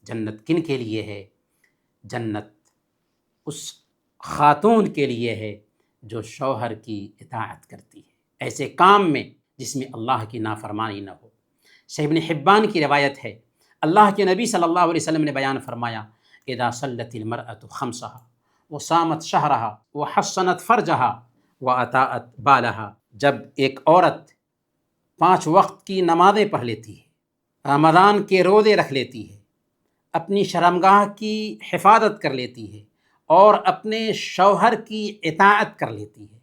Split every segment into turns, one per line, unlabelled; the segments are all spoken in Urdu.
جنت کن کے لیے ہے؟ جنت اس خاتون کے لیے ہے جو شوہر کی اطاعت کرتی ہے ایسے کام میں جس میں اللہ کی نافرمانی نہ ہو۔ صحیح ابن حبان کی روایت ہے، اللہ کے نبی صلی اللہ علیہ وسلم نے بیان فرمایا، اذا صلت المرأة خمسها وصامت شہرها وحصنت فرجها واطاعت بالها، جب ایک عورت 5 وقت کی نمازیں پڑھ لیتی ہے، رمضان کے روزے رکھ لیتی ہے، اپنی شرمگاہ کی حفاظت کر لیتی ہے اور اپنے شوہر کی اطاعت کر لیتی ہے،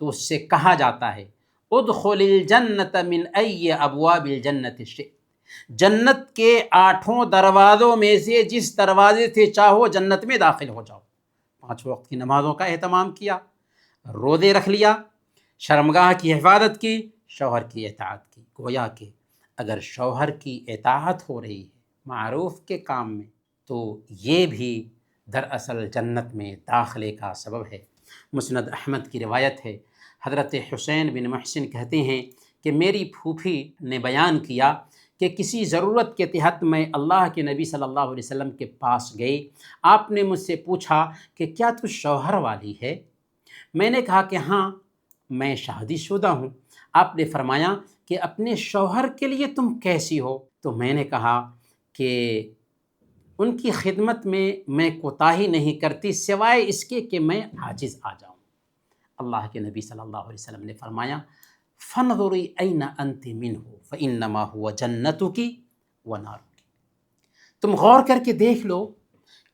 تو اس سے کہا جاتا ہے ادخل الجنت من ای ابواب الجنت شئت، جنت کے 8 دروازوں میں سے جس دروازے سے چاہو جنت میں داخل ہو جاؤ۔ 5 وقت کی نمازوں کا اہتمام کیا، روزے رکھ لیا، شرمگاہ کی حفاظت کی، شوہر کی اطاعت کی۔ گویا کہ اگر شوہر کی اطاعت ہو رہی ہے معروف کے کام میں، تو یہ بھی دراصل جنت میں داخلے کا سبب ہے۔ مسند احمد کی روایت ہے، حضرت حسین بن محسن کہتے ہیں کہ میری پھوپھی نے بیان کیا کہ کسی ضرورت کے تحت میں اللہ کے نبی صلی اللہ علیہ وسلم کے پاس گئی، آپ نے مجھ سے پوچھا کہ کیا تو شوہر والی ہے؟ میں نے کہا کہ ہاں میں شادی شدہ ہوں۔ آپ نے فرمایا کہ اپنے شوہر کے لیے تم کیسی ہو؟ تو میں نے کہا کہ ان کی خدمت میں کوتاہی نہیں کرتی سوائے اس کے کہ میں عاجز آ جاؤں۔ اللہ کے نبی صلی اللہ علیہ وسلم نے فرمایا فانظری این انت منہ فانما هو جنتک ونارک، تم غور کر کے دیکھ لو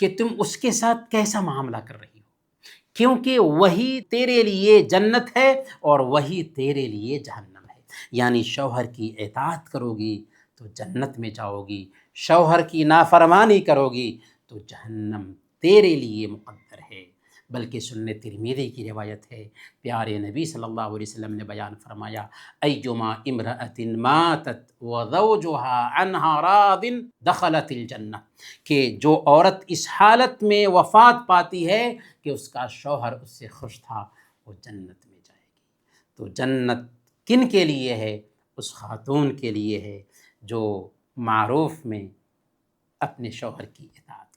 کہ تم اس کے ساتھ کیسا معاملہ کر رہی ہو، کیونکہ وہی تیرے لیے جنت ہے اور وہی تیرے لیے جہنم ہے۔ یعنی شوہر کی اطاعت کرو گی تو جنت میں جاؤ گی، شوہر کی نافرمانی کرو گی تو جہنم تیرے لیے مقدر ہے۔ بلکہ سنن ترمذی کی روایت ہے، پیارے نبی صلی اللہ علیہ وسلم نے بیان فرمایا ایما امرأۃ ماتت وزوجها عنها راض دخلت الجنہ، کہ جو عورت اس حالت میں وفات پاتی ہے کہ اس کا شوہر اس سے خوش تھا، وہ جنت میں جائے گی۔ تو جنت کن کے لیے ہے؟ اس خاتون کے لیے ہے جو معروف میں اپنے شوہر کی اطاعت